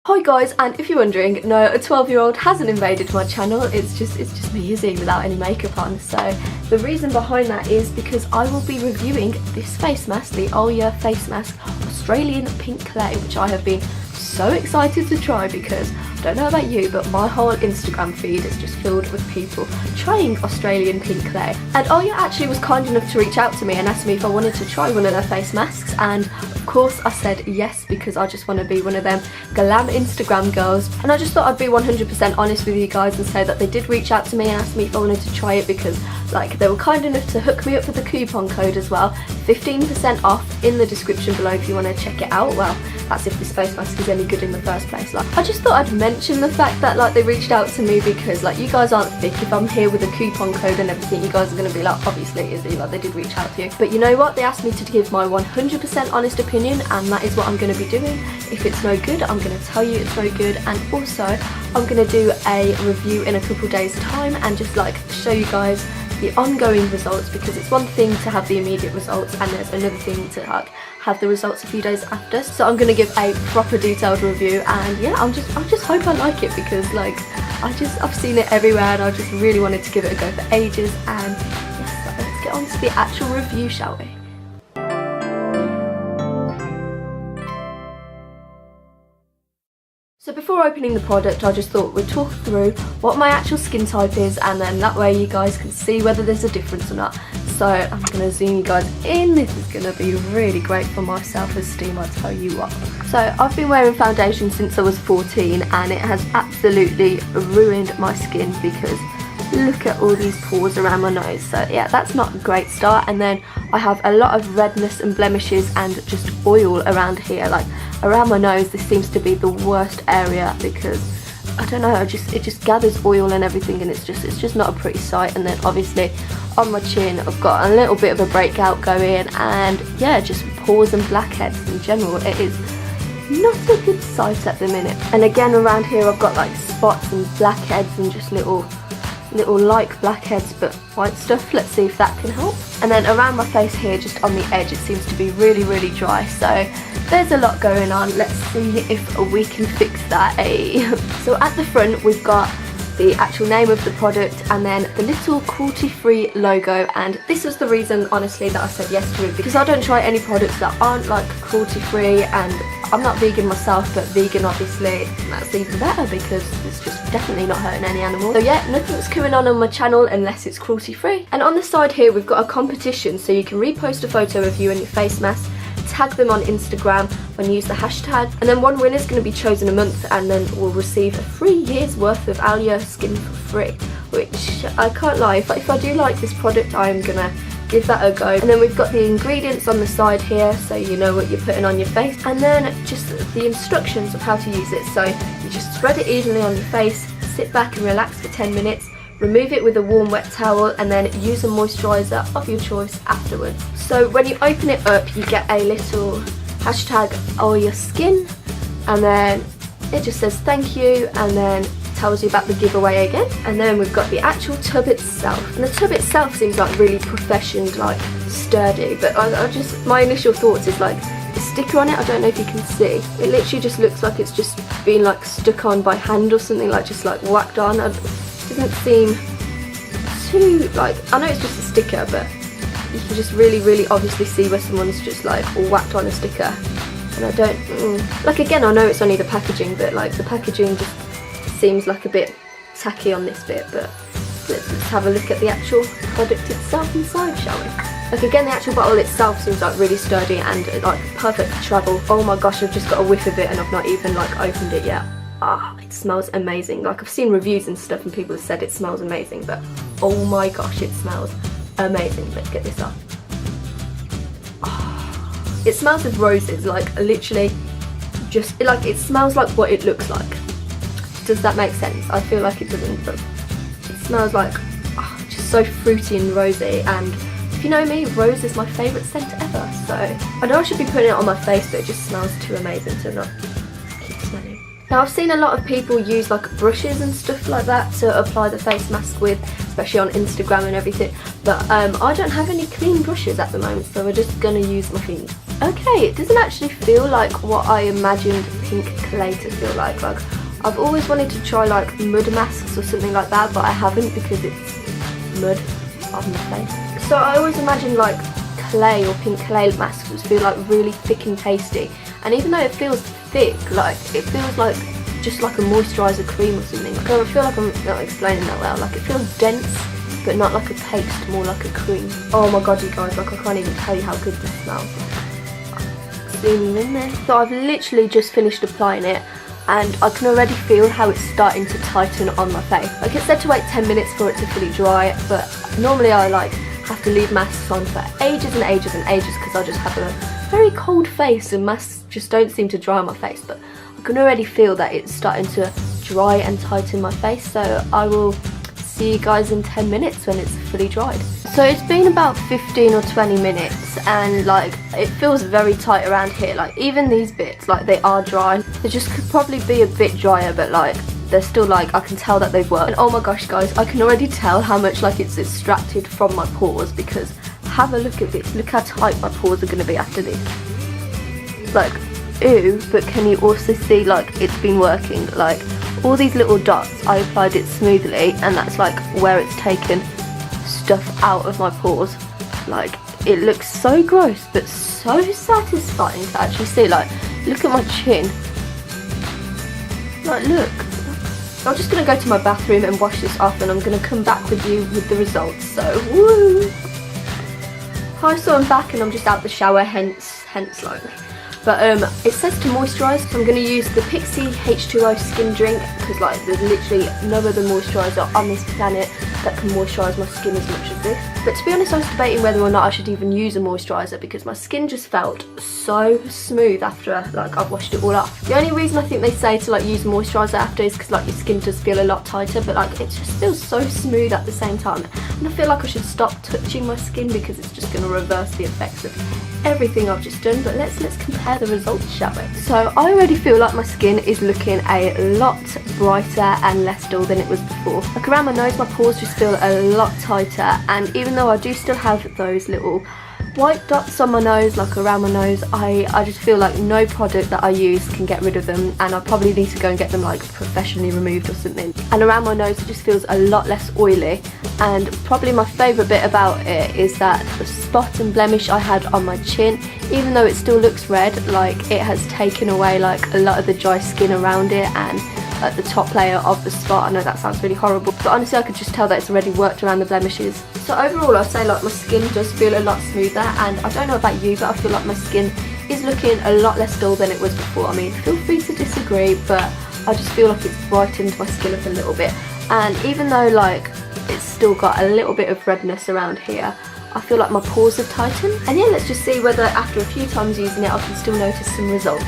Hi guys, and if you're wondering, no, a 12-year-old hasn't invaded my channel. It's just me, Izzy, without any makeup on. So the reason behind that is because I will be reviewing this face mask, the Alya face mask Australian pink clay, which I have been so excited to try because I don't know about you, but my whole Instagram feed is just filled with people trying Australian pink clay. And Alya actually was kind enough to reach out to me and ask me if I wanted to try one of their face masks, and of course I said yes, because I just want to be one of them glam Instagram girls. And I just thought I'd be 100% honest with you guys and say that they did reach out to me and ask me if I wanted to try it, because like they were kind enough to hook me up with a coupon code as well, 15% off in the description below if you want to check it out. Well, that's if this face mask is any good in the first place. Like, I just thought I'd mention the fact that like they reached out to me, because like you guys aren't thick. If I'm here with a coupon code and everything, you guys are going to be like, obviously Izzy, like they did reach out to you. But you know what, they asked me to give my 100% honest opinion, and that is what I'm going to be doing. If it's no good, I'm going to tell you it's no good, and also I'm going to do a review in a couple days time and just like show you guys the ongoing results, because it's one thing to have the immediate results and there's another thing to like have the results a few days after. So I'm gonna give a proper detailed review, and yeah, I just hope I like it, because like I've seen it everywhere and I just really wanted to give it a go for ages. And yes, let's get on to the actual review, shall we? So before opening the product, I just thought we'd talk through what my actual skin type is, and then that way you guys can see whether there's a difference or not. So I'm going to zoom you guys in. This is going to be really great for my self-esteem, I tell you what. So I've been wearing foundation since I was 14 and it has absolutely ruined my skin, because look at all these pores around my nose. So yeah, that's not a great start. And then I have a lot of redness and blemishes and just oil around here, like around my nose. This seems to be the worst area, because I don't know, it just gathers oil and everything, and it's just not a pretty sight. And then obviously on my chin I've got a little bit of a breakout going, and yeah, just pores and blackheads in general. It is not a good sight at the minute. And again around here I've got like spots and blackheads and just little like blackheads but white stuff. Let's see if that can help. And then around my face here, just on the edge, it seems to be really dry. So there's a lot going on. Let's see if we can fix that. So at the front we've got the actual name of the product and then the little cruelty-free logo, and this was the reason honestly that I said yes to it, because I don't try any products that aren't like cruelty-free, and I'm not vegan myself, but vegan obviously, that's even better because it's just definitely not hurting any animals. So yeah, nothing's coming on my channel unless it's cruelty-free. And on the side here we've got a competition, so you can repost a photo of you and your face mask, tag them on Instagram and use the hashtag, and then one winner is going to be chosen a month, and then we'll receive 3 years worth of Alya skin for free, which I can't lie, if I do like this product, I'm gonna give that a go. And then we've got the ingredients on the side here, so you know what you're putting on your face, and then just the instructions of how to use it. So you just spread it evenly on your face, sit back and relax for 10 minutes, remove it with a warm wet towel, and then use a moisturiser of your choice afterwards. So when you open it up, you get a little hashtag Alya skin, and then it just says thank you, and then tells you about the giveaway again. And then we've got the actual tub itself, and the tub itself seems like really professional, like sturdy, but my initial thoughts is like the sticker on it, I don't know if you can see, it literally just looks like it's just been like stuck on by hand or something, like just like whacked on. It doesn't seem too, like, I know it's just a sticker, but you can just really obviously see where someone's just like whacked on a sticker. And I don't, like, again, I know it's only the packaging, but like the packaging just seems like a bit tacky on this bit. But let's have a look at the actual product itself inside, shall we? Like, again, the actual bottle itself seems like really sturdy and like perfect for travel. Oh my gosh, I've just got a whiff of it and I've not even like opened it yet. Ah, it smells amazing. Like, I've seen reviews and stuff and people have said it smells amazing, but oh my gosh, it smells amazing. Let's get this on. Oh, it smells of roses, like literally just like, it smells like what it looks like. Does that make sense? I feel like it doesn't, but it smells like just so fruity and rosy. And if you know me, rose is my favourite scent ever, so I know I should be putting it on my face, but it just smells too amazing to not keep smelling. Now, I've seen a lot of people use like brushes and stuff like that to apply the face mask with, especially on Instagram and everything, but I don't have any clean brushes at the moment, so we're just going to use my fingers. Okay, it doesn't actually feel like what I imagined pink clay to feel like. Like, I've always wanted to try like mud masks or something like that, but I haven't because it's mud on my face. So I always imagined like clay or pink clay masks would feel like really thick and pasty. And even though it feels thick, like it feels like just like a moisturiser cream or something. Like, I feel like I'm not explaining that well. Like, it feels dense, but not like a paste, more like a cream. Oh my god, you guys, like I can't even tell you how good this smells. Zooming in there. So I've literally just finished applying it, and I can already feel how it's starting to tighten on my face. Like, it said to wait 10 minutes for it to fully dry, but normally I like have to leave masks on for ages and ages and ages because I just have a very cold face and masks just don't seem to dry on my face. But I can already feel that it's starting to dry and tighten my face, so I will see you guys in 10 minutes when it's fully dried. So it's been about 15 or 20 minutes, and like it feels very tight around here. Like, even these bits, like, they are dry. They just could probably be a bit drier, but like they're still, like, I can tell that they've worked. And oh my gosh guys, I can already tell how much like it's extracted from my pores, because have a look at this. Look how tight my pores are going to be after this. Like, ew, but can you also see like it's been working? Like, all these little dots, I applied it smoothly, and that's like where it's taken stuff out of my pores. Like, it looks so gross but so satisfying to actually see. Like, look at my chin. Like, look. I'm just going to go to my bathroom and wash this off, and I'm going to come back with you with the results. So, woo! Hi, so I'm back and I'm just out the shower, hence like. But it says to moisturise, so I'm going to use the Pixi H2O skin drink, because like there's literally no other moisturiser on this planet that can moisturise my skin as much as this. But to be honest, I was debating whether or not I should even use a moisturiser, because my skin just felt so smooth after like I've washed it all off. The only reason I think they say to like use moisturiser after is because like your skin does feel a lot tighter, but like it just feels so smooth at the same time. And I feel like I should stop touching my skin, because it's just going to reverse the effects of everything I've just done. But let's compare the results, shall we? So I already feel like my skin is looking a lot brighter and less dull than it was before. Like, around my nose, my pores just feel a lot tighter, and even though I do still have those little white dots on my nose, like around my nose, I just feel like no product that I use can get rid of them, and I probably need to go and get them like professionally removed or something. And around my nose it just feels a lot less oily, and probably my favourite bit about it is that the spot and blemish I had on my chin, even though it still looks red, like it has taken away like a lot of the dry skin around it and like the top layer of the spot. I know that sounds really horrible, but honestly I could just tell that it's already worked around the blemishes. So overall I'd say like my skin does feel a lot smoother, and I don't know about you, but I feel like my skin is looking a lot less dull than it was before. I mean, feel free to disagree, but I just feel like it's brightened my skin up a little bit. And even though like it's still got a little bit of redness around here, I feel like my pores have tightened. And yeah, let's just see whether after a few times using it I can still notice some results.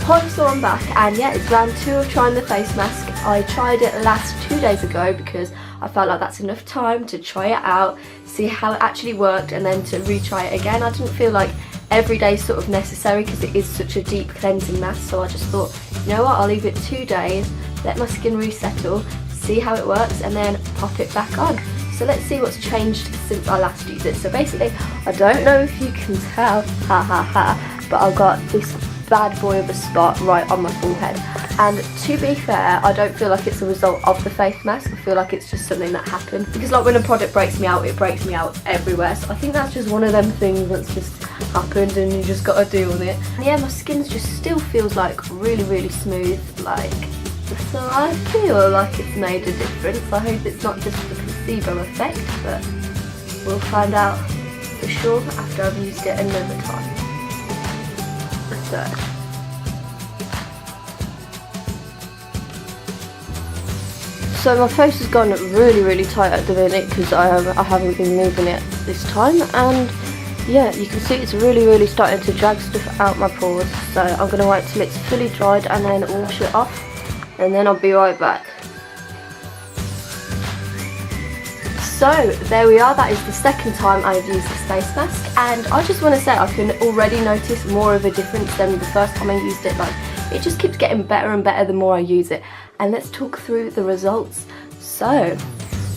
Hi, so I'm back, and yeah, it's round 2 of trying the face mask. I tried it last 2 days ago because I felt like that's enough time to try it out, see how it actually worked, and then to retry it again. I didn't feel like every day is sort of necessary because it is such a deep cleansing mask, so I just thought, you know what, I'll leave it 2 days, let my skin resettle, see how it works, and then pop it back on. So let's see what's changed since I last used it. So basically, I don't know if you can tell, but I've got this bad boy of a spot right on my forehead, and to be fair, I don't feel like it's a result of the face mask. I feel like it's just something that happened, because like when a product breaks me out, it breaks me out everywhere. So I think that's just one of them things that's just happened and you just gotta deal with it. And yeah, my skin just still feels like really smooth, like, so I feel like it's made a difference. I hope it's not just the placebo effect, but we'll find out for sure after I've used it another time. So my face has gone really tight at the minute because I haven't been moving it this time, and yeah, you can see it's really starting to drag stuff out my pores. So I'm going to wait till it's fully dried and then wash it off, and then I'll be right back. So there we are, that is the second time I've used this face mask, and I just want to say I can already notice more of a difference than the first time I used it. Like, it just keeps getting better and better the more I use it. And let's talk through the results. So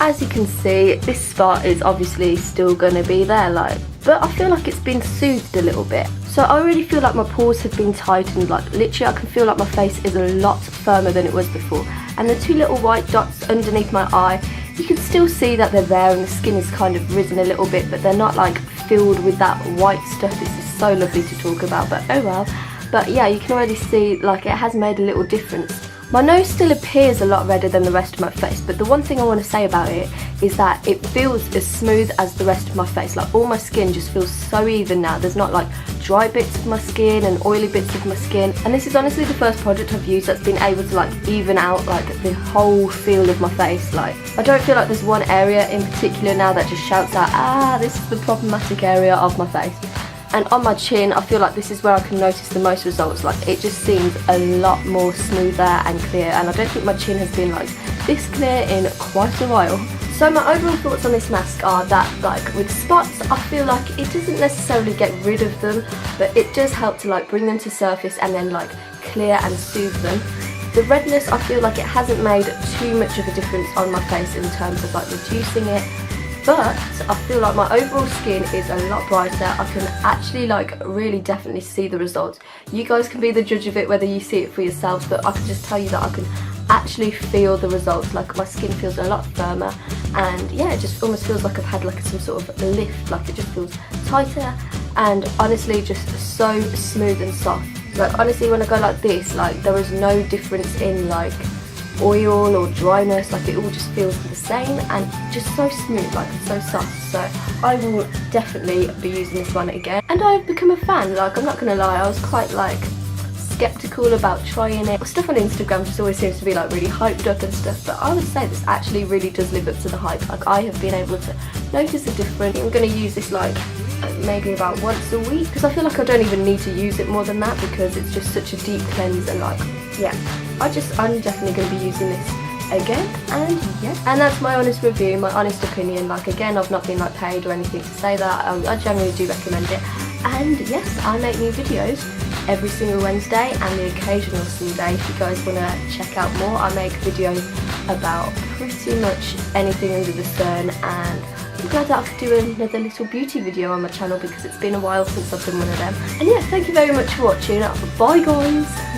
as you can see, this spot is obviously still gonna be there, like, but I feel like it's been soothed a little bit. So I already feel like my pores have been tightened, like literally I can feel like my face is a lot firmer than it was before. And the two little white dots underneath my eye, you can still see that they're there, and the skin is kind of risen a little bit, but they're not like filled with that white stuff. This is so lovely to talk about, but oh well. But yeah, you can already see like it has made a little difference. My nose still appears a lot redder than the rest of my face, but the one thing I want to say about it is that it feels as smooth as the rest of my face. Like all my skin just feels so even now. There's not like dry bits of my skin and oily bits of my skin. And this is honestly the first product I've used that's been able to like even out like the whole feel of my face. Like I don't feel like there's one area in particular now that just shouts out, ah, this is the problematic area of my face. And on my chin, I feel like this is where I can notice the most results. Like it just seems a lot more smoother and clear, and I don't think my chin has been like this clear in quite a while. So my overall thoughts on this mask are that like with spots, I feel like it doesn't necessarily get rid of them, but it does help to like bring them to surface and then like clear and soothe them. The redness, I feel like it hasn't made too much of a difference on my face in terms of like reducing it. But I feel like my overall skin is a lot brighter. I can actually like really definitely see the results. You guys can be the judge of it whether you see it for yourselves, but I can just tell you that I can actually feel the results. Like my skin feels a lot firmer, and yeah, it just almost feels like I've had like some sort of lift. Like it just feels tighter and honestly just so smooth and soft. Like honestly, when I go like this, like there is no difference in like oil or dryness. Like it all just feels the same and just so smooth, like so soft. So I will definitely be using this one again, and I've become a fan. Like I'm not gonna lie, I was quite like skeptical about trying it. Stuff on Instagram just always seems to be like really hyped up and stuff, but I would say this actually really does live up to the hype. Like I have been able to notice a difference. I'm going to use this like maybe about once a week, because I feel like I don't even need to use it more than that, because it's just such a deep cleanse. And like yeah, I'm definitely going to be using this again. And yeah, and that's my honest review, my honest opinion. Like again, I've not been like paid or anything to say that. I generally do recommend it. And yes, I make new videos every single Wednesday and the occasional Sunday. If you guys want to check out more, I make videos about pretty much anything under the sun, and I'm glad that I could do another little beauty video on my channel because it's been a while since I've done one of them. And yeah, thank you very much for watching. Bye guys!